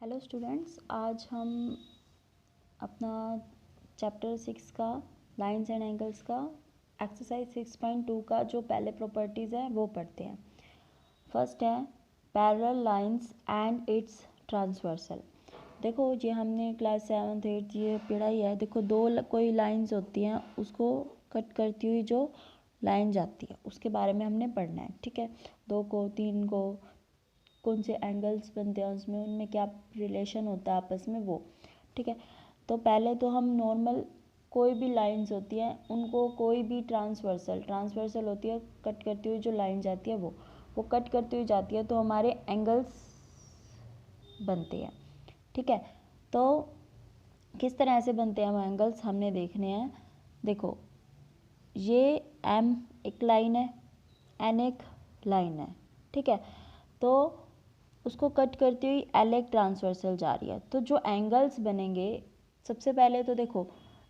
Hello students, आज हम अपना चैप्टर 6 का लाइंस एंड एंगल्स का एक्सरसाइज 6.2 का जो पहले प्रॉपर्टीज़ है वो पढ़ते हैं। फर्स्ट है parallel lines and its transversal. देखो ये हमने क्लास 7th 8th ये पढ़ा ही है। देखो कोई लाइंस होती हैं, उसको कट करती हुई जो लाइन जाती है उसके बारे में हमने पढ़ना है। ठीक है, 2 को 3 को कौन से एंगल्स बनते हैं उसमें, उनमें क्या रिलेशन होता है आपस में वो। ठीक है, तो पहले तो हम नॉर्मल कोई भी लाइंस होती हैं उनको कोई भी ट्रांसवर्सल होती है, कट करती हुई जो लाइन जाती है वो कट करती हुई जाती है तो हमारे एंगल्स बनते हैं। ठीक है, तो किस तरह से बनते हैं हम एंगल्स हमने देखने हैं। देखो ये एम एक लाइन है, एन एक लाइन है। ठीक है, तो उसको कट करती हुई एल एक ट्रांसवर्सल जा रही है। तो जो एंगल्स बनेंगे, सबसे पहले तो देखो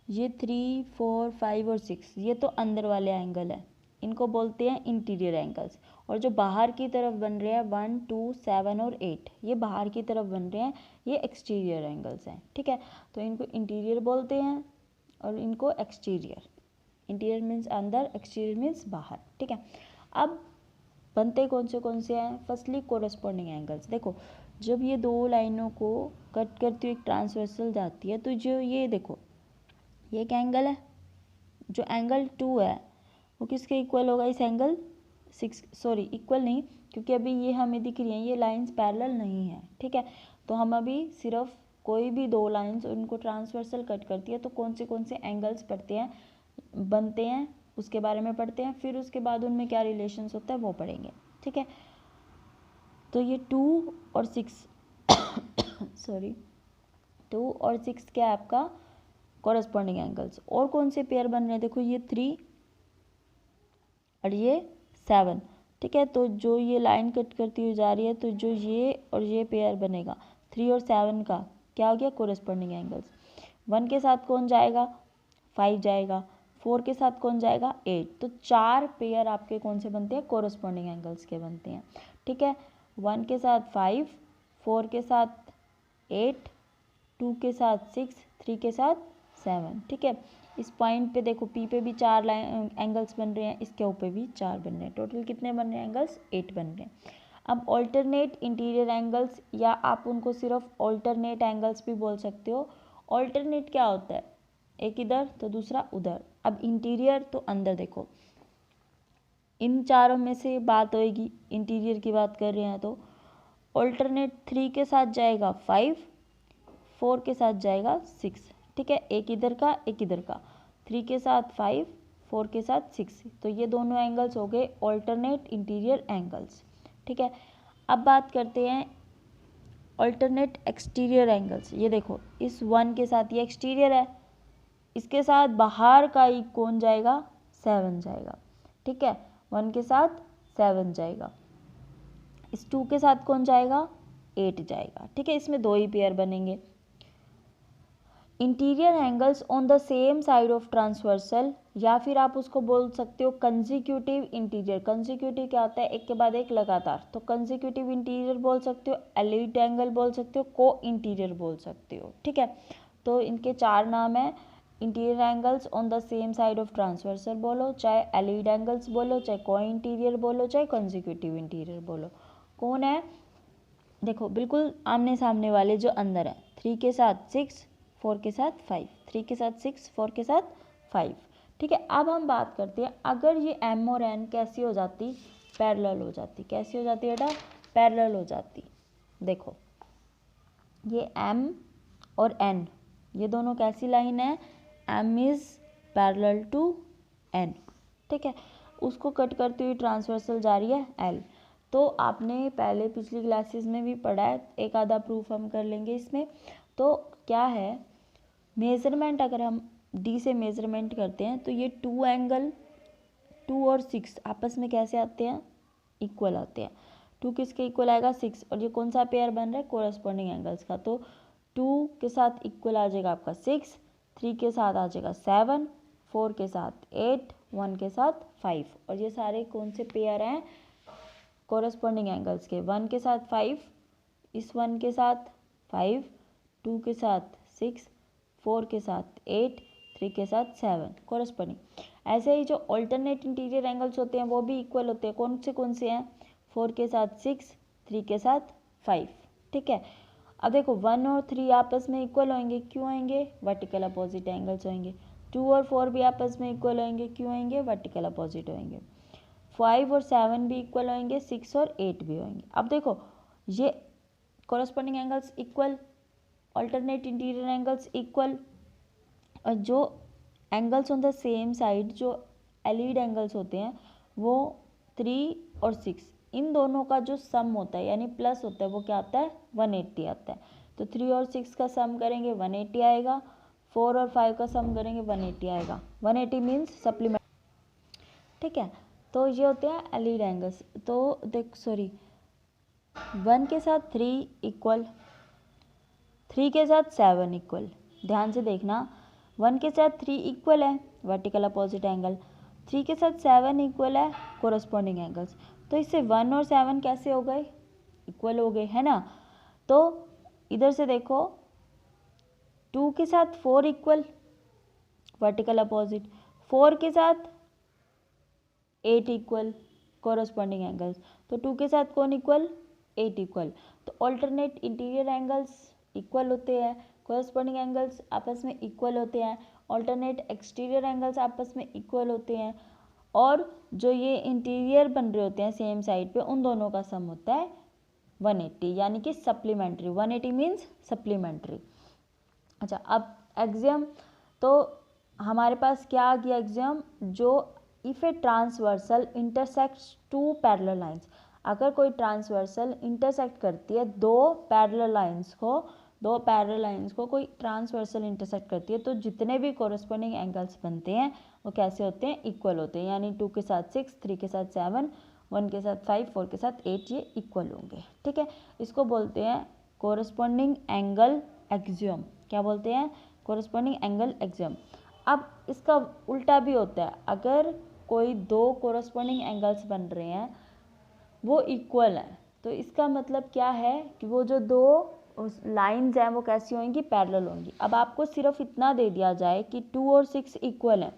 ये 3, 4, 5 और 6 ये तो अंदर वाले एंगल हैं, इनको बोलते हैं इंटीरियर एंगल्स। और जो बाहर की तरफ बन रहे हैं 1, 2, 7 और 8 ये बाहर की तरफ बन रहे हैं, ये एक्सटीरियर एंगल्स हैं। ठीक है, तो इनको इंटीरियर बोलते हैं और इनको एक्सटीरियर। इंटीरियर मीन्स अंदर, एक्सटीरियर मीन्स बाहर। ठीक है, अब बनते कौन से हैं। Firstly corresponding angles. देखो जब ये दो लाइनों को कट करती हुई ट्रांसवर्सल जाती है तो जो ये देखो ये एक एंगल है, जो एंगल 2 है वो किसके इक्वल होगा, इस एंगल 6, सॉरी इक्वल नहीं, क्योंकि अभी ये हमें दिख रही हैं ये लाइंस पैरेलल नहीं है। ठीक है, तो हम अभी सिर्फ कोई भी दो लाइंस उनको ट्रांसवर्सल कट करती है तो कौन से एंगल्स बनते हैं उसके बारे में पढ़ते हैं। फिर उसके बाद उनमें क्या रिलेशंस होता है वो पढ़ेंगे। ठीक है, तो ये 2 और 6 सॉरी 2 और 6 क्या है आपका कॉरस्पॉन्डिंग एंगल्स। और कौन से पेयर बन रहे हैं, देखो ये 3 और ये 7। ठीक है, तो जो ये लाइन कट करती हुई जा रही है तो जो ये और ये पेयर बनेगा 3 और 7 का क्या हो गया, कॉरस्पॉन्डिंग एंगल्स। 1 के साथ कौन जाएगा, 5 जाएगा। 4 के साथ कौन जाएगा, 8। तो 4 पेयर आपके कौन से बनते हैं, कॉरस्पॉन्डिंग एंगल्स के बनते हैं। ठीक है, 1 के साथ 5, 4 के साथ 8, 2 के साथ 6, 3 के साथ 7। ठीक है, इस पॉइंट पे देखो पी पे भी 4 एंगल्स बन रहे हैं, इसके ऊपर भी 4 बन रहे हैं। टोटल कितने बन रहे हैं एंगल्स, 8 बन रहे हैं। अब ऑल्टरनेट इंटीरियर एंगल्स, या आप उनको सिर्फ ऑल्टरनेट एंगल्स भी बोल सकते हो। ऑल्टरनेट क्या होता है, एक इधर तो दूसरा उधर। अब इंटीरियर तो अंदर, देखो इन चारों में से बात होएगी, इंटीरियर की बात कर रहे हैं तो ऑल्टरनेट 3 के साथ जाएगा 5, 4 के साथ जाएगा 6। ठीक है, एक इधर का एक इधर का, 3 के साथ 5, 4 के साथ 6। तो ये दोनों एंगल्स हो गए ऑल्टरनेट इंटीरियर एंगल्स। ठीक है, अब बात करते हैं ऑल्टरनेट एक्सटीरियर एंगल्स। ये देखो इस 1 के साथ ये एक्सटीरियर है, इसके साथ बाहर का ही कौन जाएगा, 7 जाएगा। ठीक है, 1 के साथ 7 जाएगा, इस 2 के साथ कौन जाएगा, 8 जाएगा। ठीक है, इसमें 2 ही पेयर बनेंगे। Interior angles on the same side of transversal, या फिर आप उसको बोल सकते हो कंजिक्यूटिव इंटीरियर। कंजिक्यूटिव क्या होता है, एक के बाद एक लगातार, तो कंजिक्यूटिव इंटीरियर बोल सकते हो, एलिट एंगल बोल सकते हो, को इंटीरियर बोल सकते हो। ठीक है, तो इनके 4 नाम है। Interior angles on the same side of transversal बोलो, चाहे एलिट एंगल्स बोलो, चाहे को इंटीरियर बोलो, चाहे कंजिक्यूटिव इंटीरियर बोलो। कौन है, देखो बिल्कुल आमने सामने वाले जो अंदर है, 3 के साथ 6, 4 के साथ 5, 3 के साथ 6, 4 के साथ 5। ठीक है, अब हम बात करते हैं अगर ये m और n कैसी हो जाती, पैरेलल हो जाती। कैसी हो जाती बेटा, पैरेलल हो जाती। देखो ये m और n ये दोनों कैसी लाइन है, m is parallel to n। ठीक है, उसको कट करती हुई ट्रांसवर्सल जा रही है l। तो आपने पहले पिछली क्लासेस में भी पढ़ा है, एक आधा प्रूफ हम कर लेंगे इसमें। तो क्या है, मेज़रमेंट अगर हम d से मेज़रमेंट करते हैं तो ये 2 एंगल 2 और 6 आपस में कैसे आते हैं, इक्वल आते हैं। 2 किसके इक्वल आएगा, 6। और ये कौन सा पेयर बन रहा है, कोरस्पॉन्डिंग एंगल्स का। तो 2 के साथ इक्वल आ जाएगा आपका 6, 3 के साथ आ जाएगा 7, 4 के साथ 8, 1 के साथ 5। और ये सारे कौन से पेयर हैं, कोरस्पॉन्डिंग एंगल्स के। 1 के साथ 5, इस 1 के साथ 5, 2 के साथ 6, 4 के साथ 8, 3 के साथ 7 कोरस्पॉन्डिंग। ऐसे ही जो ऑल्टरनेट इंटीरियर एंगल्स होते हैं वो भी इक्वल होते हैं। कौन से हैं? 4 के साथ 6, 3 के साथ 5। ठीक है, अब देखो 1 और 3 आपस में इक्वल होंगे, क्यों होंगे? वर्टिकल अपोजिट एंगल्स होंगे। 2 और 4 भी आपस में इक्वल होंगे, क्यों होंगे? वर्टिकल अपोजिट होंगे। 5 और 7 भी इक्वल होंगे, 6 और 8 भी होंगे। अब देखो ये corresponding angles equal, alternate interior angles equal, और जो angles on the same side जो एलिड एंगल्स होते हैं वो 3 और 6, इन दोनों का जो सम होता है यानी प्लस होता है वो क्या आता है? 180 आता है। तो 3 और 6 का सम करेंगे 180 आएगा, 4 और 5 का सम करेंगे 180 आएगा। 180 मीन्स सप्लीमेंट। ठीक है, तो ये होते हैं एलिड एंगल्स। तो देख 1 के साथ 3 इक्वल, 3 के साथ 7 इक्वल। ध्यान से देखना, 1 के साथ 3 इक्वल है वर्टिकल अपोजिट एंगल, 3 के साथ 7 इक्वल है कोरस्पॉन्डिंग एंगल्स। तो इससे 1 और 7 कैसे हो गए? इक्वल हो गए, है ना। तो इधर से देखो 2 के साथ 4 इक्वल वर्टिकल अपोजिट, 4 के साथ 8 इक्वल कोरस्पॉन्डिंग एंगल्स। तो 2 के साथ कौन इक्वल? 8 इक्वल। तो ऑल्टरनेट इंटीरियर एंगल्स इक्वल होते हैं, कोरस्पॉन्डिंग एंगल्स आपस में इक्वल होते हैं, ऑल्टरनेट एक्सटीरियर एंगल्स आपस में इक्वल होते हैं, और जो ये इंटीरियर बन रहे होते हैं सेम साइड पे उन दोनों का सम होता है 180, यानी कि सप्लीमेंट्री। 180 means supplementary. अच्छा, अब एक्सियम, तो हमारे पास क्या आ गया एक्सियम? जो if a transversal intersects two parallel lines, अगर कोई ट्रांसवर्सल इंटरसेक्ट करती है दो पैरेलल लाइंस को कोई ट्रांसवर्सल इंटरसेक्ट करती है, तो जितने भी कोरस्पॉन्डिंग एंगल्स बनते हैं वो कैसे होते हैं? इक्वल होते हैं। यानी 2 के साथ 6, 3 के साथ 7, 1 के साथ 5, 4 के साथ 8, ये इक्वल होंगे। ठीक है, इसको बोलते हैं कोरस्पॉन्डिंग एंगल एक्सियम। क्या बोलते हैं? Corresponding angle axiom. अब इसका उल्टा भी होता है, अगर कोई दो कोरस्पॉन्डिंग एंगल्स बन रहे हैं वो इक्वल हैं, तो इसका मतलब क्या है कि वो जो दो लाइंस हैं वो कैसी होंगी? पैरेलल होंगी। अब आपको सिर्फ इतना दे दिया जाए कि 2 और 6 इक्वल हैं,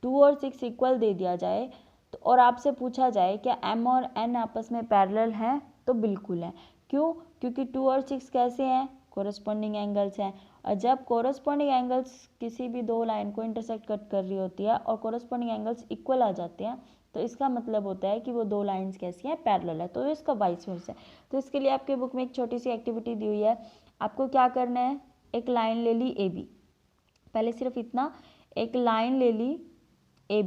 2 और 6 इक्वल दे दिया जाए तो, और आपसे पूछा जाए क्या m और n आपस में पैरेलल हैं? तो बिल्कुल है। क्यों? क्योंकि 2 और 6 कैसे हैं? कोरस्पॉन्डिंग एंगल्स हैं। और जब कोरस्पॉन्डिंग एंगल्स किसी भी दो लाइन को इंटरसेक्ट कर रही होती है और कोरस्पॉन्डिंग एंगल्स इक्वल आ जाते हैं, तो इसका मतलब होता है कि वो दो लाइंस कैसी हैं? पैरेलल है। तो इसका वाइस वर्सा है। तो इसके लिए आपके बुक में एक छोटी सी एक्टिविटी दी हुई है। आपको क्या करना है? एक लाइन ले ली ए बी, पहले सिर्फ इतना, एक लाइन ले ली ए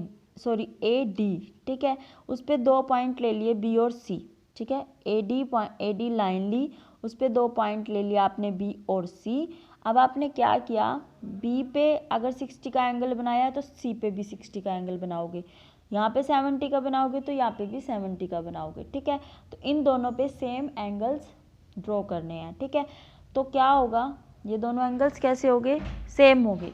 डी, ठीक है, उस पर 2 पॉइंट ले लिए बी और सी। ठीक है, ए डी लाइन ली, उस पर 2 पॉइंट ले लिया आपने बी और सी। अब आपने क्या किया? बी पे अगर 60 का एंगल बनाया तो सी पे भी 60 का एंगल बनाओगे, यहाँ पे 70 का बनाओगे तो यहाँ पे भी 70 का बनाओगे। ठीक है, तो इन दोनों पे सेम एंगल्स ड्रॉ करने हैं। ठीक है, तो क्या होगा? ये दोनों एंगल्स कैसे हो गए? सेम हो गए।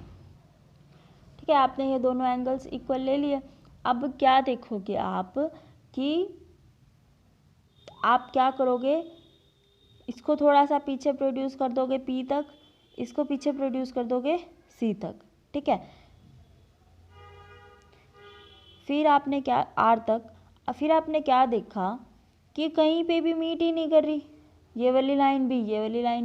ठीक है, आपने ये दोनों एंगल्स इक्वल ले लिए। अब क्या देखोगे आप कि आप क्या करोगे? इसको थोड़ा सा पीछे प्रोड्यूस कर दोगे P तक, इसको पीछे प्रोड्यूस कर दोगे C तक। ठीक है, फिर आपने क्या R तक, फिर आपने क्या देखा कि कहीं पे भी मीट ही नहीं कर रही, ये वाली लाइन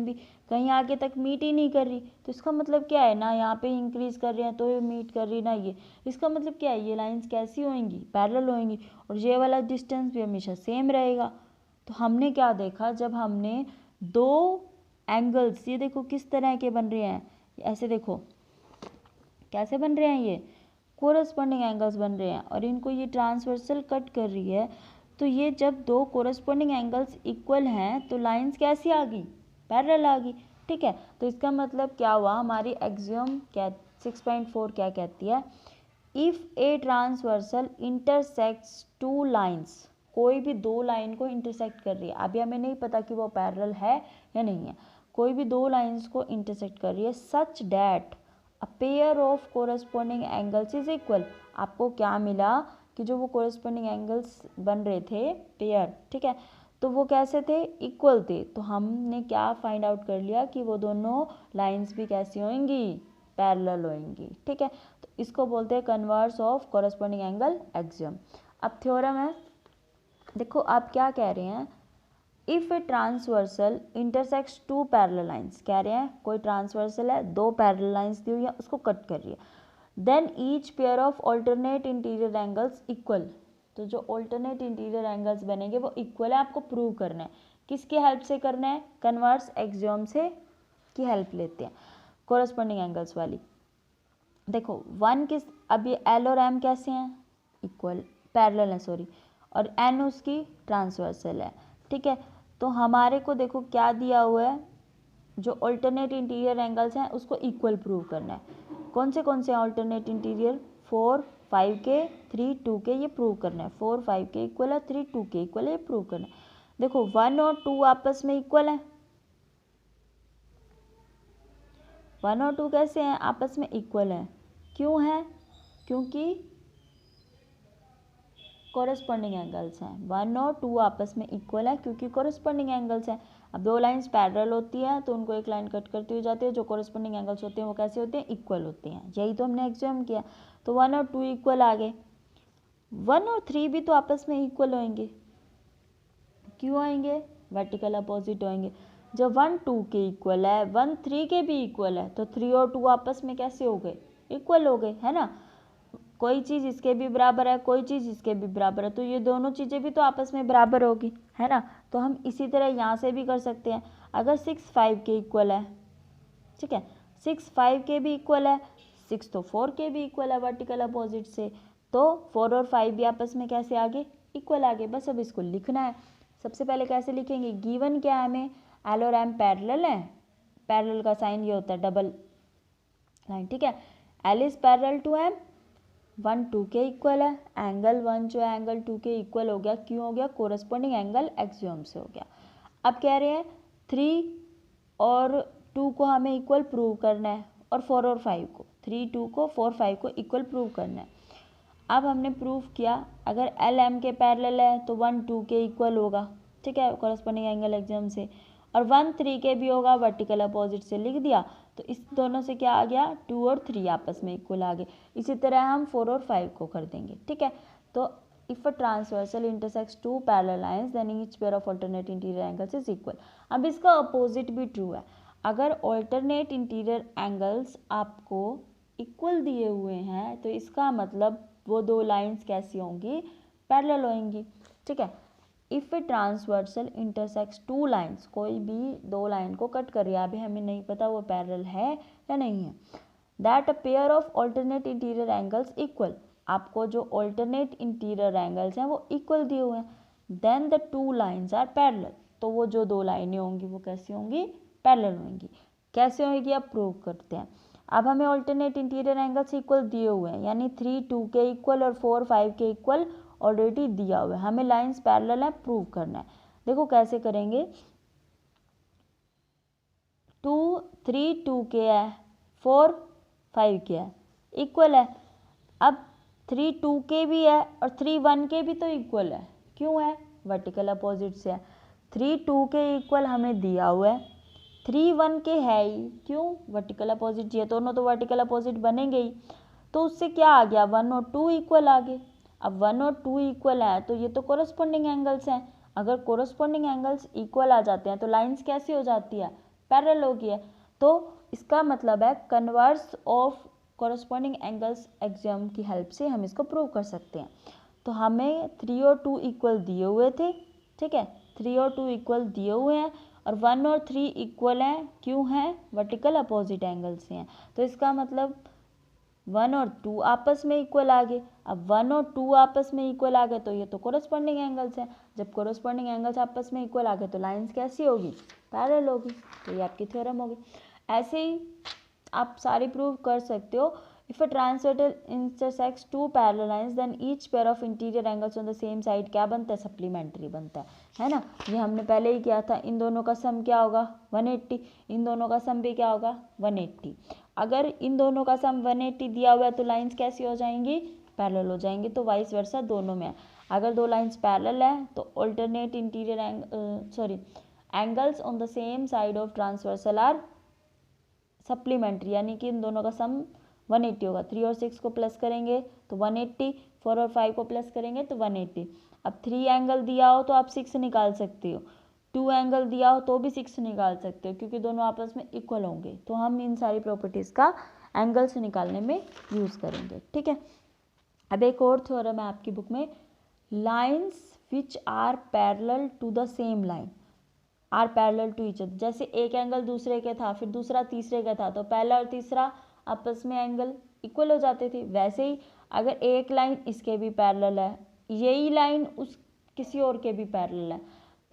भी कहीं आगे तक मीट ही नहीं कर रही। तो इसका मतलब क्या है? ना यहाँ पे इंक्रीज कर रहे हैं तो ये मीट कर रही, ना ये। इसका मतलब क्या है? ये लाइंस कैसी होंगी? पैरेलल होंगी, और ये वाला डिस्टेंस भी हमेशा सेम रहेगा। तो हमने क्या देखा? जब हमने दो एंगल्स, ये देखो किस तरह के बन रहे हैं, ऐसे देखो कैसे बन रहे हैं, ये कोरस्पॉन्डिंग एंगल्स बन रहे हैं, और इनको ये ट्रांसवर्सल कट कर रही है। तो ये जब दो कोरस्पॉन्डिंग एंगल्स इक्वल हैं तो लाइंस कैसी आ गई? पैरेलल आ गई। ठीक है, तो इसका मतलब क्या हुआ? हमारी एक्सियम क्या 6.4 क्या कहती है? If a transversal intersects two lines, कोई भी दो लाइन को इंटरसेक्ट कर रही है, अभी हमें नहीं पता कि वो पैरेलल है या नहीं है, कोई भी दो लाइंस को इंटरसेक्ट कर रही है, such that a pair of corresponding angles is equal. आपको क्या मिला? कि जो वो कोरस्पॉन्डिंग एंगल्स बन रहे थे पेयर, ठीक है, तो वो कैसे थे, इक्वल थे। तो हमने क्या फाइंड आउट कर लिया कि वो दोनों लाइंस भी कैसी होंगी, पैरेलल होंगी। ठीक है, तो इसको बोलते हैं converse of corresponding angle axiom. अब थ्योरम है, देखो आप क्या कह रहे हैं, if a transversal intersects two parallel lines, कह रहे हैं कोई ट्रांसवर्सल है, दो पैरेलल लाइंस दी हुई है, उसको कट कर रही है, then each pair of alternate interior angles equal, तो जो ऑल्टरनेट इंटीरियर एंगल्स बनेंगे वो इक्वल है, आपको प्रूव करना है। किसकी हेल्प से करना है, कन्वर्स एक्सियोम से की हेल्प लेते हैं कोरस्पॉन्डिंग एंगल्स वाली। देखो वन किस, अब ये एल और एम कैसे हैं, इक्वल पैरेलल है सॉरी, और एन उसकी ट्रांसवर्सल है। ठीक है, तो हमारे को देखो क्या दिया हुआ है, जो ऑल्टरनेट इंटीरियर एंगल्स हैं उसको इक्वल प्रूव करना है। कौन से ऑल्टरनेट इंटीरियर, 4 5 के 3 2 के, ये प्रूव करना है। 4 5 के इक्वल है, 3 2 के इक्वल है, ये प्रूव करना है। देखो 1 और 2 आपस में इक्वल है, 1 और 2 कैसे हैं, आपस में इक्वल है। क्यों है, क्योंकि कॉरस्पॉन्डिंग एंगल्स हैं। 1 और 2 आपस में इक्वल है क्योंकि कॉरस्पॉन्डिंग एंगल्स हैं। अब दो लाइंस पैरेलल होती है तो उनको एक लाइन कट करती हो जाती है, जो कॉरस्पॉन्डिंग एंगल्स होते हैं वो कैसे होते हैं, इक्वल होते हैं। यही तो हमने एक्सियम किया। तो 1 और 2 इक्वल आ गए, 1 और 3 भी तो आपस में इक्वल होंगे। क्यों आएंगे, वर्टिकल अपोजिट होंगे। जब 1 2 के इक्वल है, 1 3 के भी इक्वल है, तो 3 और 2 आपस में कैसे हो गए, इक्वल हो गए, है ना। कोई चीज़ इसके भी बराबर है, कोई चीज़ इसके भी बराबर है, तो ये दोनों चीज़ें भी तो आपस में बराबर होगी, है ना। तो हम इसी तरह यहाँ से भी कर सकते हैं। अगर 6 5 के इक्वल है, ठीक है, 6 5 के भी इक्वल है, 6 तो 4 के भी इक्वल है वर्टिकल अपोजिट से, तो 4 और 5 भी आपस में कैसे आगे, इक्वल आगे। बस अब इसको लिखना है। सबसे पहले कैसे लिखेंगे, गिवन क्या है हमें, एल और एम पैरेलल है, पैरेलल का साइन ये होता है डबल लाइन। ठीक है, L is parallel to M, 1 2 के इक्वल है, एंगल 1 जो है एंगल 2 के इक्वल हो गया। क्यों हो गया, कोरस्पॉन्डिंग एंगल एक्सियम से हो गया। अब कह रहे हैं 3 और 2 को हमें इक्वल प्रूव करना है, और 4 और 5 को, 3 2 को 4 5 को इक्वल प्रूव करना है। अब हमने प्रूव किया, अगर एल एम के पैरेलल है तो 1 2 के इक्वल होगा, ठीक है, कोरस्पॉन्डिंग एंगल एक्सियम से, और 1 3 के भी होगा, वर्टिकल अपोजिट से लिख दिया। तो इस दोनों से क्या आ गया, 2 और 3 आपस में इक्वल आ गए। इसी तरह हम 4 और 5 को कर देंगे। ठीक है, तो if a transversal intersects two parallel lines then each pair of alternate interior angles is equal. अब इसका अपोजिट भी ट्रू है। अगर ऑल्टरनेट इंटीरियर एंगल्स आपको इक्वल दिए हुए हैं तो इसका मतलब वो दो लाइंस कैसी होंगी, पैरेलल होंगी। ठीक है, if a transversal intersects two lines, कोई भी दो लाइन को कट कर रही है, अभी हमें नहीं पता वो पैरेलल है या नहीं है, that a pair of alternate interior angles equal, आपको जो ऑल्टरनेट इंटीरियर एंगल्स हैं वो इक्वल दिए हुए हैं, then the two lines are parallel, तो वो जो दो लाइनें होंगी वो कैसी होंगी, पैरेलल होंगी। कैसे होगी, अब प्रूव करते हैं। अब हमें ऑल्टरनेट इंटीरियर एंगल्स इक्वल दिए हुए हैं, यानी 3 2 के इक्वल और 4 5 के इक्वल ऑलरेडी दिया हुआ है, हमें लाइंस पैरेलल है प्रूव करना है। देखो कैसे करेंगे, 2 3 2 के है, 4 5 के है, इक्वल है। अब 3 2 के भी है और 3 1 के भी तो इक्वल है। क्यों है, वर्टिकल अपोजिट से है। 3 2 के इक्वल हमें दिया हुआ है, 3 1 के है ही, क्यों, वर्टिकल अपोजिट, ये दोनों तो वर्टिकल अपोजिट बनेंगे ही। तो उससे क्या आ गया, 1 और 2 इक्वल आ गए। अब 1 और 2 इक्वल है तो ये तो कोरस्पॉन्डिंग एंगल्स हैं। अगर कोरस्पॉन्डिंग एंगल्स इक्वल आ जाते हैं तो लाइंस कैसी हो जाती है, पैरेलल होगी है। तो इसका मतलब है converse of corresponding angles axiom की हेल्प से हम इसको प्रूव कर सकते हैं। तो हमें 3 और 2 इक्वल दिए हुए थे, ठीक है, 3 और 2 इक्वल दिए हुए हैं, और 1 और 3 इक्वल हैं, क्यों हैं, वर्टिकल अपोजिट एंगल से हैं। तो इसका मतलब 1 और 2 आपस में इक्वल आ गए। अब 1 और 2 आपस में इक्वल आ गए तो ये तो कोरस्पॉन्डिंग एंगल्स हैं। जब कोरस्पॉन्डिंग एंगल्स आपस में इक्वल आ गए तो लाइंस कैसी होगी, पैरेलल होगी। तो ये आपकी थ्योरम होगी। ऐसे ही आप सारी प्रूव कर सकते हो। If a transversal intersects two parallel lines then each pair of interior angles on the same side क्या बनता है, सप्लीमेंट्री बनता है ना। ये हमने पहले ही किया था। इन दोनों का सम क्या होगा, 180, इन दोनों का सम भी क्या होगा, 180। अगर इन दोनों का सम 180 दिया हुआ है तो लाइंस कैसी हो जाएंगी, पैरेलल हो जाएंगी। तो वाइस वर्सा दोनों में है। अगर दो लाइंस पैरेलल है तो alternate interior angles on the same side of transversal are supplementary, यानी कि इन दोनों का सम 180 होगा। 3 और 6 को प्लस करेंगे तो 180, 4 और 5 को प्लस करेंगे तो 180। अब 3 एंगल दिया हो तो आप 6 निकाल सकते हो, 2 एंगल दिया हो तो भी 6 निकाल सकते हो, क्योंकि दोनों आपस में इक्वल होंगे। तो हम इन सारी प्रॉपर्टीज़ का एंगल से निकालने में यूज़ करेंगे, ठीक है। अब एक और थ्योरम है आपकी बुक में, lines which are parallel to the same line are parallel to each other. जैसे एक एंगल दूसरे के था, फिर दूसरा तीसरे का था, तो पहला और तीसरा आपस में एंगल इक्वल हो जाते थे। वैसे ही अगर एक लाइन इसके भी पैरेलल है, यही लाइन उस किसी और के भी पैरेलल है,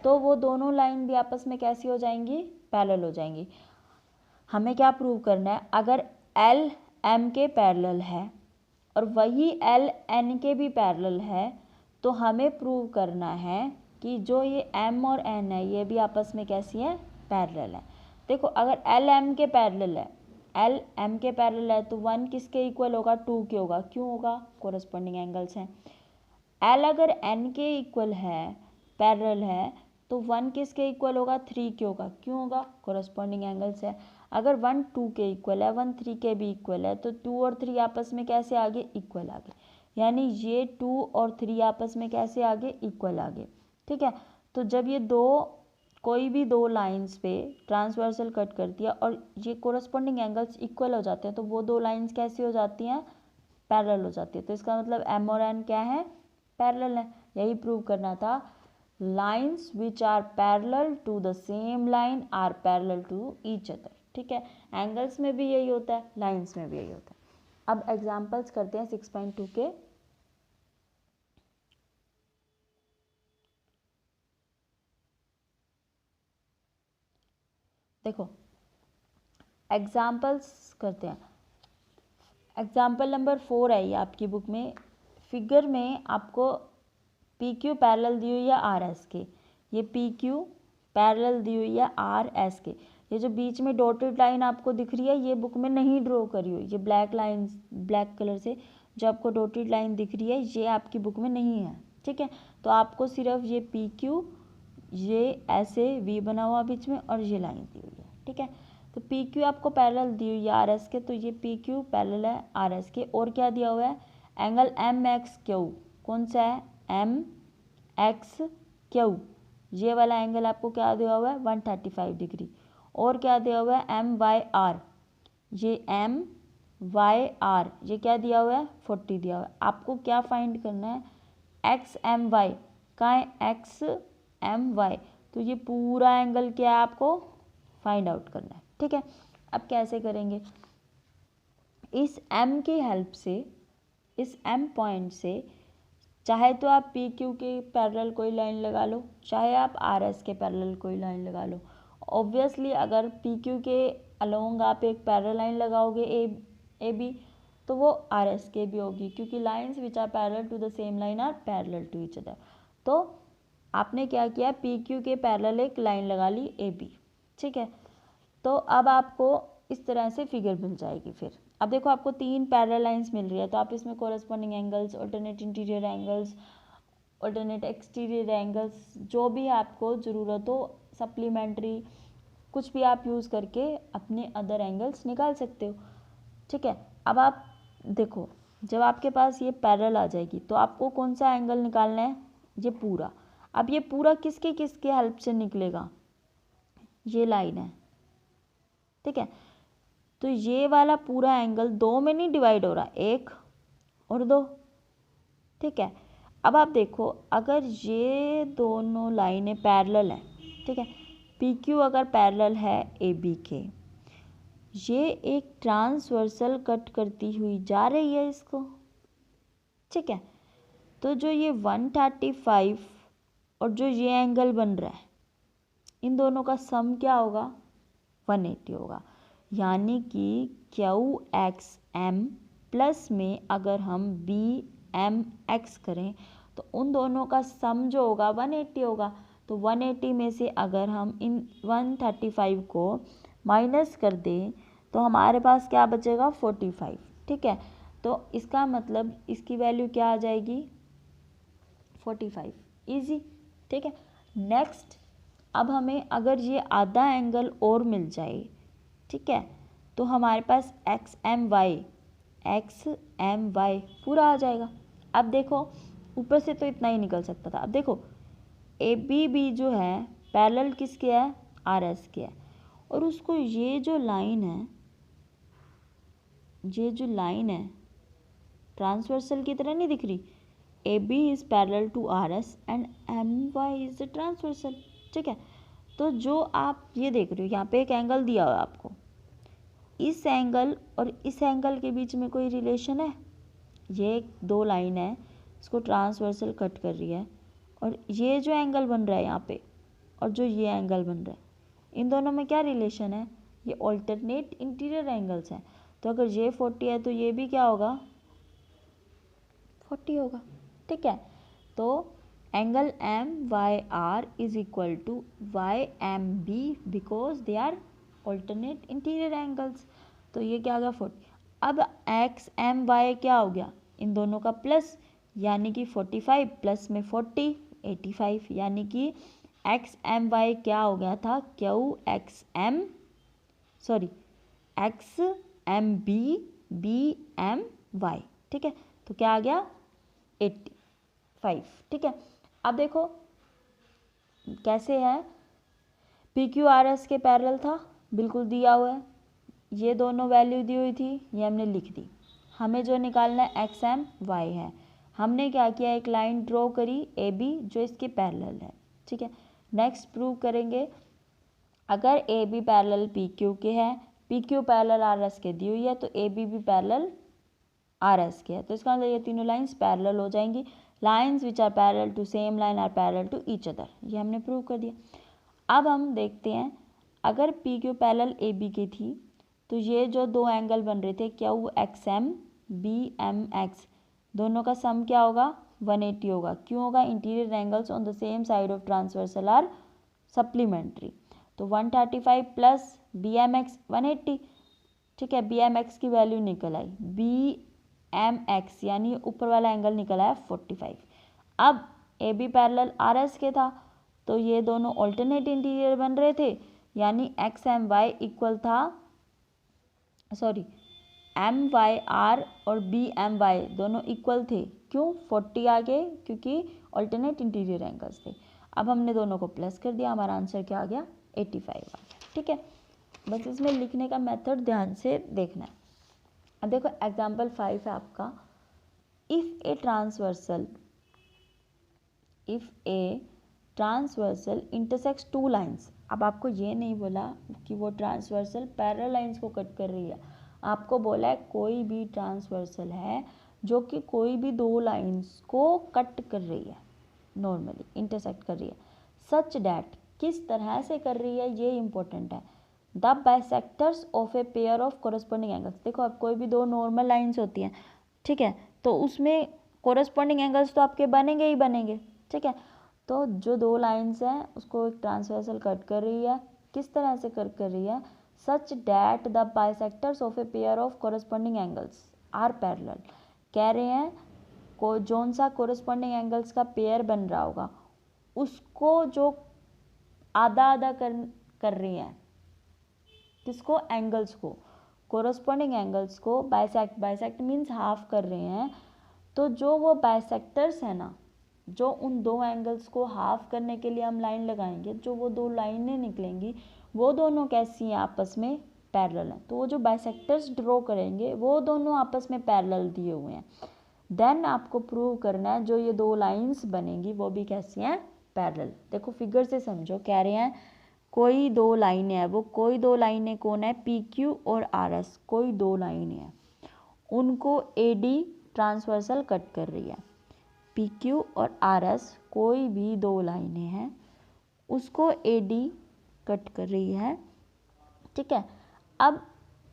तो वो दोनों लाइन भी आपस में कैसी हो जाएंगी, पैरेलल हो जाएंगी। हमें क्या प्रूव करना है, अगर एल एम के पैरेलल है और वही एल एन के भी पैरेलल है, तो हमें प्रूव करना है कि जो ये एम और एन है ये भी आपस में कैसी है, पैरेलल है। देखो अगर एल एम के पैरेलल है, एल एम के पैरेलल है तो 1 किसके इक्वल होगा, 2 के होगा। क्यों होगा, कोरस्पॉन्डिंग एंगल्स हैं। एल अगर एन के इक्वल है, पैरेलल है, तो 1 किसके इक्वल होगा, 3 के होगा। क्यों होगा, कोरस्पॉन्डिंग एंगल्स है। अगर 1 2 के इक्वल है, 1 3 के भी इक्वल है, तो 2 और 3 आपस में कैसे आगे, इक्वल आगे, यानी ये 2 और 3 आपस में कैसे आगे, इक्वल आगे, ठीक है। तो जब ये कोई भी दो लाइंस पे ट्रांसवर्सल कट करती है और ये कोरस्पॉन्डिंग एंगल्स इक्वल हो जाते हैं, तो वो दो लाइंस कैसी हो जाती हैं, पैरेलल हो जाती है। तो इसका मतलब एम और एन क्या है, पैरेलल है। यही प्रूव करना था, lines which are parallel to the same line are parallel to each other, ठीक है। एंगल्स में भी यही होता है, लाइंस में भी यही होता है। अब एग्जांपल्स करते हैं 6.2 के। देखो एग्जाम्पल्स करते हैं। एग्जाम्पल नंबर 4 है ये आपकी बुक में। फिगर में आपको पी क्यू पैरेलल दी हुई है आर एस के, ये पी क्यू पैरेलल दी हुई है आर एस के। ये जो बीच में डॉटेड लाइन आपको दिख रही है ये बुक में नहीं ड्रॉ करी हुई, ये ब्लैक लाइन, ब्लैक कलर से जो आपको डॉटेड लाइन दिख रही है ये आपकी बुक में नहीं है, ठीक है। तो आपको सिर्फ ये पी क्यू, ये ऐसे वी बना हुआ बीच में और ये लाइन दी हुई है, ठीक है। तो पी क्यू आपको पैरेलल दी हुई है आर एस के, तो ये पी क्यू पैरेलल है आर एस के। और क्या दिया हुआ है, एंगल एम एक्स क्यू, कौन सा है, एम एक्स क्यू, ये वाला एंगल आपको क्या दिया हुआ है, 135 डिग्री। और क्या दिया हुआ है, एम वाई आर, ये एम वाई आर ये क्या दिया हुआ है, 40 दिया हुआ है। आपको क्या फाइंड करना है, एक्स एम वाई, कहाँ है, एक्स एम वाई, तो ये पूरा एंगल क्या है आपको फाइंड आउट करना है, ठीक है। अब कैसे करेंगे, इस m की हेल्प से, इस m पॉइंट से चाहे तो आप पी क्यू के पैरेलल कोई लाइन लगा लो, चाहे आप आर एस के पैरेलल कोई लाइन लगा लो। ऑब्वियसली अगर पी क्यू के अलोंग आप एक पैरेलल लाइन लगाओगे ए बी, तो वो आर एस के भी होगी, क्योंकि lines which are parallel to the same line are parallel to each other. तो आपने क्या किया, पी क्यू के पैरेलल एक लाइन लगा ली ए बी, ठीक है। तो अब आपको इस तरह से फिगर मिल जाएगी। फिर अब देखो आपको 3 पैरेलल लाइंस मिल रही है, तो आप इसमें corresponding angles, alternate interior angles, alternate exterior angles, जो भी आपको ज़रूरत हो, सप्लीमेंट्री कुछ भी आप यूज़ करके अपने अदर एंगल्स निकाल सकते हो, ठीक है। अब आप देखो जब आपके पास ये पैरेलल आ जाएगी तो आपको कौन सा एंगल निकालना है, ये पूरा। अब ये पूरा किसके हेल्प से निकलेगा, ये लाइन है, ठीक है। तो ये वाला पूरा एंगल 2 में नहीं डिवाइड हो रहा, 1 और 2, ठीक है। अब आप देखो अगर ये दोनों लाइनें पैरेलल हैं, ठीक है, पी क्यू अगर पैरेलल है ए बी के, ये एक ट्रांसवर्सल कट करती हुई जा रही है इसको, ठीक है। तो जो ये 135 और जो ये एंगल बन रहा है, इन दोनों का सम क्या होगा, 180 होगा। यानी कि क्यू एक्स एम प्लस में अगर हम बी एम एक्स करें तो उन दोनों का सम जो होगा 180 होगा। तो 180 में से अगर हम इन 135 को माइनस कर दें तो हमारे पास क्या बचेगा, 45, ठीक है। तो इसका मतलब इसकी वैल्यू क्या आ जाएगी, 45, इजी। ठीक है, नेक्स्ट अब हमें अगर ये आधा एंगल और मिल जाए, ठीक है, तो हमारे पास एक्स एम वाई पूरा आ जाएगा। अब देखो ऊपर से तो इतना ही निकल सकता था। अब देखो ए बी बी जो है पैरेलल किसके है, आर एस के है, और उसको ये जो लाइन है ट्रांसवर्सल की तरह नहीं दिख रही। A B is parallel to R S and M Y is the transversal. ठीक है, तो जो आप ये देख रहे हो यहाँ पे एक एंगल दिया हुआ है आपको, इस एंगल और इस एंगल के बीच में कोई रिलेशन है? ये दो लाइन है, इसको ट्रांसवर्सल कट कर रही है, और ये जो एंगल बन रहा है यहाँ पे और जो ये एंगल बन रहा है, इन दोनों में क्या रिलेशन है? ये ऑल्टरनेट इंटीरियर एंगल्स हैं। तो अगर ये 40 है तो ये भी क्या होगा, 40 होगा। ठीक है, तो angle M Y R is equal to Y M B because they are alternate interior angles. तो ये क्या हो गया 40। अब एक्स एम वाई क्या हो गया, इन दोनों का प्लस, यानी कि 45 प्लस में 40 85, यानी कि एक्स एम वाई क्या हो गया था, Q X M B M Y. ठीक है, तो क्या आ गया 85। ठीक है, अब देखो कैसे है, पी क्यू आर एस के पैरेलल था, बिल्कुल दिया हुआ है, ये दोनों वैल्यू दी हुई थी, ये हमने लिख दी। हमें जो निकालना है एक्स एम वाई है। हमने क्या किया, एक लाइन ड्रॉ करी ए बी जो इसके पैरेलल है। ठीक है, नेक्स्ट प्रूव करेंगे, अगर A B parallel P Q के है, P Q parallel R S के दी हुई है, तो ए बी भी पैरेलल आर एस के है, तो इसका मतलब ये तीनों लाइंस पैरेलल हो जाएंगी। Lines which are parallel to same line are parallel to each other, ये हमने प्रूव कर दिया। अब हम देखते हैं, अगर P Q parallel A B की थी, तो ये जो दो एंगल बन रहे थे Q X M B M X, दोनों का सम क्या होगा, 180 होगा। क्यों होगा, interior angles on the same side of transversal are supplementary. तो 135 प्लस बी एम एक्स 180। ठीक है, बी एम एक्स की वैल्यू निकल आई, बी एम एक्स यानी ऊपर वाला एंगल निकल आया 45। अब A B parallel R S के था, तो ये दोनों ऑल्टरनेट इंटीरियर बन रहे थे, यानी एक्स एम वाई इक्वल था, सॉरी एम वाई आर और बी एम वाई दोनों इक्वल थे। क्यों, 40 आ गए, क्योंकि ऑल्टरनेट इंटीरियर एंगल्स थे। अब हमने दोनों को प्लस कर दिया, हमारा आंसर क्या आ गया, 85 आ गया। ठीक है, बस इसमें लिखने का मेथड ध्यान से देखना है। अब देखो एग्जाम्पल 5 है आपका, if a transversal intersects two lines. अब आपको ये नहीं बोला कि वो ट्रांसवर्सल पैरेलल लाइंस को कट कर रही है, आपको बोला है कोई भी ट्रांसवर्सल है जो कि कोई भी दो लाइंस को कट कर रही है, नॉर्मली इंटरसेक्ट कर रही है, सच डैट, किस तरह से कर रही है ये इंपॉर्टेंट है, the bisectors of a pair of corresponding angles. देखो अब कोई भी दो नॉर्मल लाइंस होती हैं, ठीक है, तो उसमें कोरस्पॉन्डिंग एंगल्स तो आपके बनेंगे ही बनेंगे। ठीक है, तो जो दो लाइंस हैं उसको एक ट्रांसवर्सल कट कर रही है, किस तरह से कट कर रही है, such that the bisectors of a pair of corresponding angles are parallel. कह रहे हैं को जौन सा कोरस्पॉन्डिंग एंगल्स का पेयर बन रहा होगा उसको जो आधा आधा कर रही हैं, किसको, एंगल्स को, कोरस्पॉन्डिंग एंगल्स को बाइसेक्ट मीन्स हाफ कर रहे हैं। तो जो वो बाइसेक्टर्स है ना, जो उन दो एंगल्स को हाफ करने के लिए हम लाइन लगाएंगे, जो वो दो लाइनें निकलेंगी वो दोनों कैसी हैं, आपस में पैरेलल हैं। तो वो जो बाइसेक्टर्स ड्रॉ करेंगे वो दोनों आपस में पैरेलल दिए हुए हैं। देन आपको प्रूव करना है जो ये दो लाइंस बनेंगी वो भी कैसी हैं, पैरेलल। देखो फिगर से समझो, कह रहे हैं कोई दो लाइनें हैं, वो कोई दो लाइनें कौन है, पी क्यू और आर एस, कोई दो लाइनें हैं, उनको ए डी ट्रांसवर्सल कट कर रही है। पी क्यू और आर एस कोई भी दो लाइनें हैं, उसको ए डी कट कर रही है। ठीक है, अब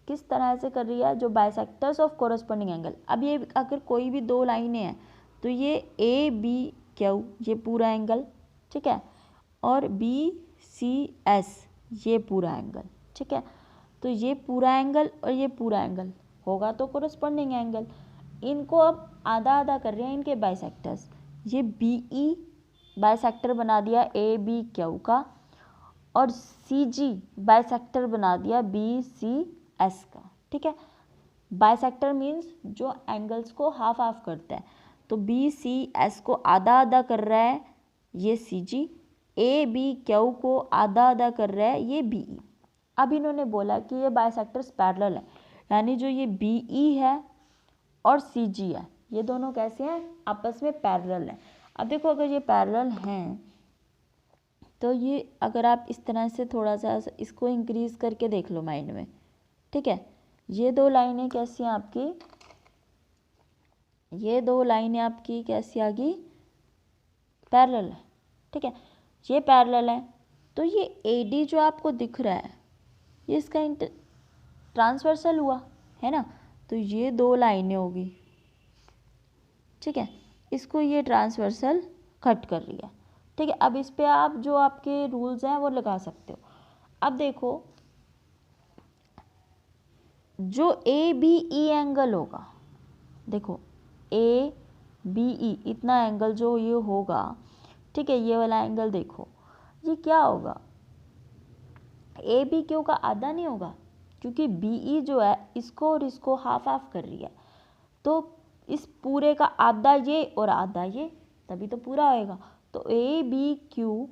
किस तरह से कर रही है, जो बाइसेक्टर्स ऑफ कोरस्पॉन्डिंग एंगल। अब ये अगर कोई भी दो लाइनें हैं तो ये ए बी क्यू ये पूरा एंगल, ठीक है, और बी सी एस ये पूरा एंगल। ठीक है, तो ये पूरा एंगल और ये पूरा एंगल होगा तो कोरस्पॉन्डिंग एंगल। इनको अब आधा आधा कर रहे हैं इनके बाइसेक्टर्स, ये बी ई बाइसेक्टर बना दिया ए बी क्यू का, और सी जी बाइसेक्टर बना दिया बी सी एस का। ठीक है, बाइसेक्टर मीन्स जो एंगल्स को हाफ हाफ करता है, तो बी सी एस को आधा आधा कर रहा है ये सी जी, ए बी क्यू को आधा आधा कर रहा है ये बी ई। अब इन्होंने बोला कि ये बाइसेक्टर्स पैरेलल है, यानी जो ये बी ई है और सी जी है ये दोनों कैसे हैं, आपस में पैरेलल हैं। अब देखो अगर ये पैरेलल हैं तो ये अगर आप इस तरह से थोड़ा सा इसको इंक्रीज करके देख लो माइंड में। ठीक है, ये दो लाइनें कैसी हैं आपकी, ये दो लाइनें आपकी कैसी आ गई, पैरेलल है। ठीक है, ये पैरेलल है, तो ये ए डी जो आपको दिख रहा है ये इसका ट्रांसवर्सल हुआ है ना, तो ये दो लाइनें होगी। ठीक है, इसको ये ट्रांसवर्सल कट कर रही है। ठीक है, अब इस पे आप जो आपके रूल्स हैं वो लगा सकते हो। अब देखो जो ए बी ई एंगल होगा, देखो ए बी ई इतना एंगल जो ये होगा, ठीक है, ये वाला एंगल देखो ये क्या होगा, ए बी क्यू का आधा नहीं होगा, क्योंकि बी ई जो है इसको और इसको हाफ हाफ कर रही है, तो इस पूरे का आधा ये और आधा ये, तभी तो पूरा होएगा। तो ए बी क्यू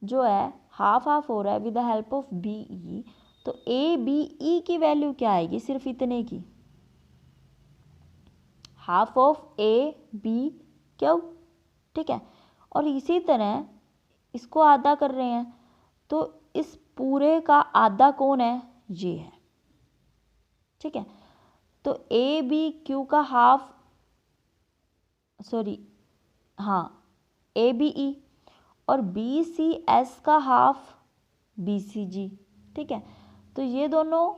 जो है हाफ हाफ हो रहा है with the help of B E, तो ए बी ई की वैल्यू क्या आएगी, सिर्फ इतने की, half of A B Q. ठीक है, और इसी तरह इसको आधा कर रहे हैं, तो इस पूरे का आधा कौन है, ये है। ठीक है, तो ए बी क्यू का हाफ, सॉरी हाँ ए बी ई, और बी सी एस का हाफ बी सी जी। ठीक है, तो ये दोनों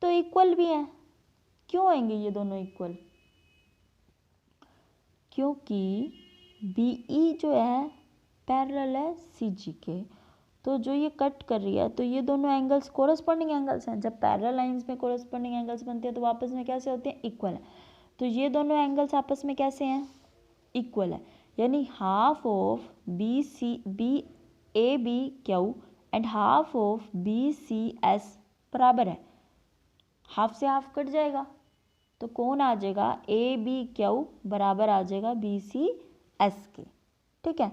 तो इक्वल भी हैं। क्यों होंगे ये दोनों इक्वल, क्योंकि बी ई जो है पैरेलल है सी जी के, तो जो ये कट कर रही है तो ये दोनों एंगल्स कोरस्पॉन्डिंग एंगल्स हैं। जब पैरेलल लाइंस में कोरस्पॉन्डिंग एंगल्स बनते हैं तो आपस में कैसे होते हैं, इक्वल है। तो ये दोनों एंगल्स आपस में कैसे हैं, इक्वल है, यानी half of B C B A B Q and half of B C S बराबर है, हाफ से हाफ कट जाएगा तो कौन आ जाएगा, ए बी क्यू बराबर आ जाएगा बी सी एस के। ठीक है,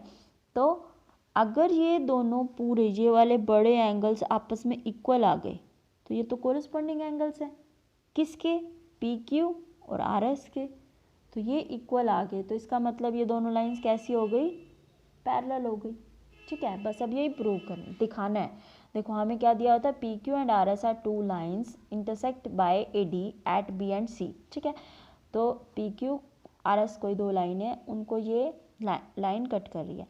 तो अगर ये दोनों पूरे ये वाले बड़े एंगल्स आपस में इक्वल आ गए तो ये तो कोरिस्पॉन्डिंग एंगल्स हैं, किसके, पी क्यू और आर एस के, तो ये इक्वल आ गए, तो इसका मतलब ये दोनों लाइंस कैसी हो गई, पैरेलल हो गई। ठीक है, बस अब यही प्रूव करना दिखाना है। देखो हमें क्या दिया होता है, P Q and R S are two lines intersect by A D at B and C. ठीक है, तो पी क्यू आर एस कोई दो लाइन है, उनको ये लाइन कट कर रही है।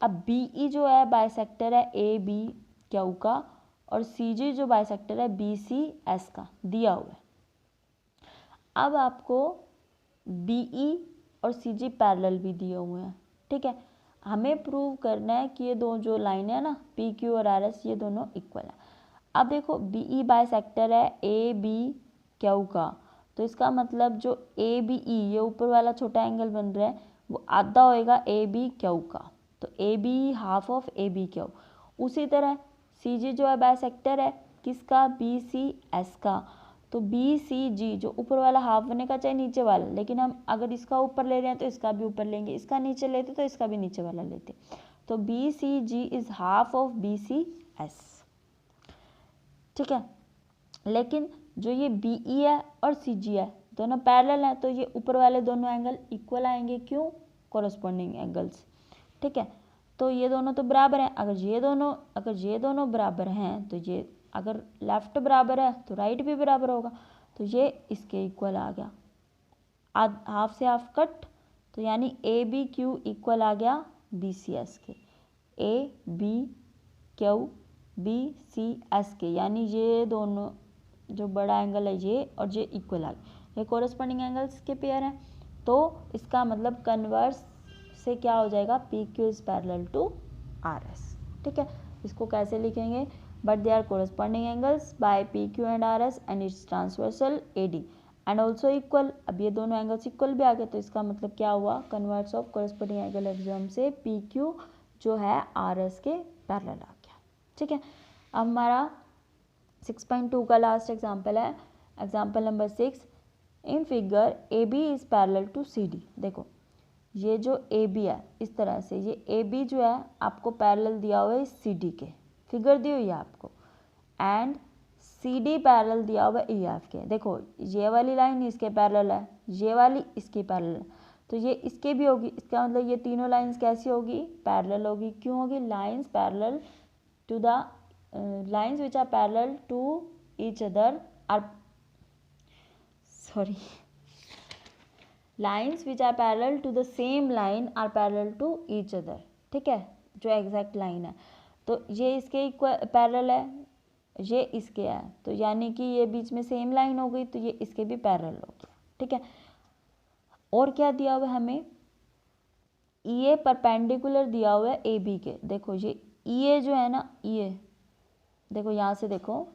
अब बी ई जो है बाइसेक्टर है ए बी क्यू का, और सी जी जो बाइसेक्टर है बी सी एस का दिया हुआ है। अब आपको बी ई और सी जी पैरेलल भी दिए हुए हैं। ठीक है, हमें प्रूव करना है कि ये दो जो लाइन है ना पी क्यू और आर एस ये दोनों इक्वल है। अब देखो बी ई बाइसेक्टर है ए बी क्यू का, तो इसका मतलब जो ए बी ई ये ऊपर वाला छोटा एंगल बन रहा है वो आधा होएगा ए बी क्यू का, तो A B half of A B Q. उसी तरह सी जी जो है बाइसेक्टर है किसका, बी सी एस का, तो बी सी जी जो ऊपर वाला हाफ बनेगा चाहे नीचे वाला, लेकिन हम अगर इसका ऊपर ले रहे हैं तो इसका भी ऊपर लेंगे, इसका नीचे लेते तो इसका भी नीचे वाला लेते, तो B C G is half of B C S. ठीक है, लेकिन जो ये बी ई है और सी जी है दोनों पैरेलल हैं, तो ये ऊपर वाले दोनों एंगल इक्वल आएंगे, क्यों, कोरस्पॉन्डिंग एंगल्स। ठीक है, तो ये दोनों तो बराबर हैं, अगर ये दोनों बराबर हैं तो ये अगर लेफ्ट बराबर है तो राइट भी बराबर होगा, तो ये इसके इक्वल आ गया, हाफ से हाफ कट, तो यानी ए बी क्यू इक्वल आ गया बी सी एस के, A B Q B C S के, यानी ये दोनों जो बड़ा एंगल है ये और ये इक्वल आ गया, ये कोरस्पॉन्डिंग एंगल्स के पेयर हैं, तो इसका मतलब कन्वर्स से क्या हो जाएगा, P Q is parallel to R S. ठीक है, इसको कैसे लिखेंगे, but they are corresponding angles by P Q and R S and its transversal A D, and also equal. अब ये दोनों एंगल्स इक्वल भी आ गए, तो इसका मतलब क्या हुआ, converse of corresponding angle axiom से पी क्यू जो है आर एस के पैरेलल आ गया। ठीक है, अब हमारा 6.2 का लास्ट एग्जाम्पल है, example number 6। In figure A B is parallel to C D. देखो ये जो ए बी है इस तरह से, ये ए बी जो है आपको पैरेलल दिया हुआ है सी डी के, फिगर दी हुई है आपको, एंड सी डी पैरेलल दिया हुआ है ई एफ के। देखो ये वाली लाइन इसके पैरेलल है, ये वाली इसकी पैरेलल है, तो ये इसके भी होगी, इसका मतलब ये तीनों लाइंस कैसी होगी, पैरेलल होगी। क्यों होगी, lines parallel to the lines which are parallel to each other are lines which are parallel to the same line are parallel to each other. ठीक है, जो एग्जैक्ट लाइन है, तो ये इसके इक्वल पैरेलल है, ये इसके है, तो यानी कि ये बीच में सेम लाइन हो गई, तो ये इसके भी पैरेलल हो गया। ठीक है, और क्या दिया हुआ है हमें, ई ए परपेंडिकुलर दिया हुआ है ए बी के। देखो ये ई ए जो है ना, ई ए देखो यहाँ से देखो,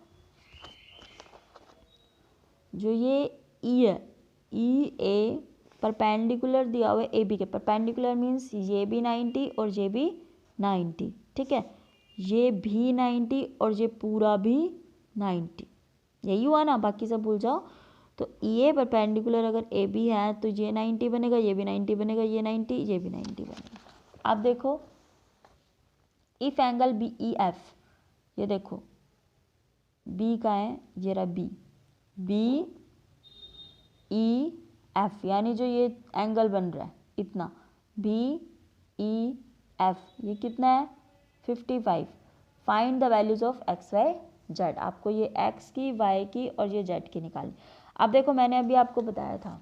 जो ये ई है, ई ए परपेंडिकुलर दिया हुआ है ए बी के। परपेंडिकुलर मीन्स ये भी 90 और ये भी 90। ठीक है, ये भी 90 और ये पूरा भी 90, यही हुआ ना, बाकी सब भूल जाओ। तो ये परपेंडिकुलर अगर ए बी है तो ये 90 बनेगा, ये भी 90 बनेगा, ये 90, ये भी 90 बनेगा। अब देखो if angle B E F, ये देखो बी का है, ये रहा बी, बी ई एफ, यानी जो ये एंगल बन रहा है इतना, बी ई एफ, ये कितना है 55। Find the values of X Y Z. आपको ये एक्स की, वाई की और ये जेड की निकालनी। अब देखो मैंने अभी आपको बताया था,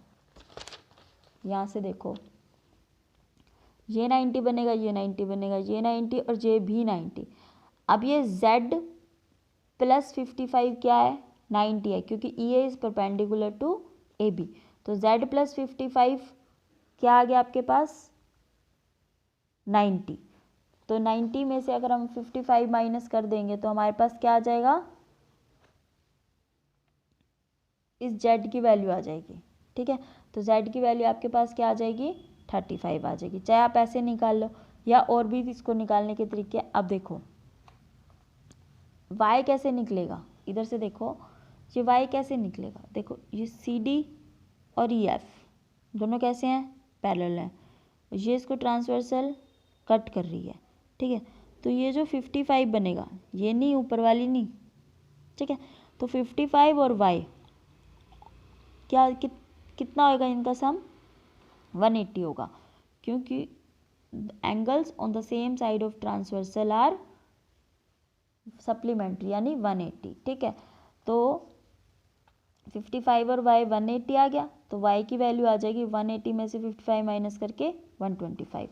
यहाँ से देखो ये 90 बनेगा, ये 90 बनेगा, ये 90 और ये भी 90। अब ये z प्लस 55 क्या है, 90 है, क्योंकि E A is perpendicular to A B, तो z प्लस 55 क्या आ गया आपके पास 90। तो 90 में से अगर हम 55 माइनस कर देंगे तो हमारे पास क्या आ जाएगा, इस z की वैल्यू आ जाएगी। ठीक है, तो z की वैल्यू आपके पास क्या आ जाएगी 35 आ जाएगी। चाहे आप ऐसे निकाल लो या और भी इसको निकालने के तरीके। अब देखो y कैसे निकलेगा, इधर से देखो ये y कैसे निकलेगा। देखो ये सी डी और ई एफ दोनों कैसे हैं, पैरेलल हैं, ये इसको ट्रांसवर्सल कट कर रही है। ठीक है, तो ये जो 55 बनेगा, ये नहीं ऊपर वाली नहीं। ठीक है, तो 55 और y क्या कितना होगा, इनका सम 180 होगा, क्योंकि angles on the same side of transversal are supplementary, यानी 180। ठीक है, तो 55 और y 180 आ गया, तो y की वैल्यू आ जाएगी 180 में से 55 माइनस करके 125,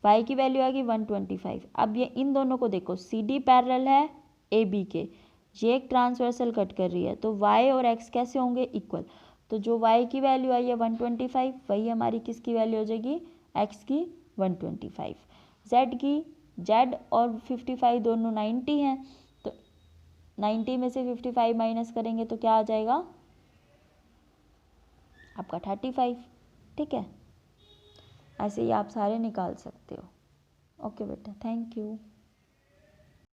y की वैल्यू आ गई 125। अब ये इन दोनों को देखो, सी डी पैरेलल है ए बी के, ये एक ट्रांसवर्सल कट कर रही है, तो y और x कैसे होंगे इक्वल। तो जो y की वैल्यू आई है 125, वही हमारी किसकी वैल्यू हो जाएगी, x की 125। z की, z और 55 दोनों 90 हैं, तो 90 में से 55 माइनस करेंगे तो क्या आ जाएगा आपका 35। ठीक है, ऐसे ही आप सारे निकाल सकते हो। ओके बेटा, थैंक यू।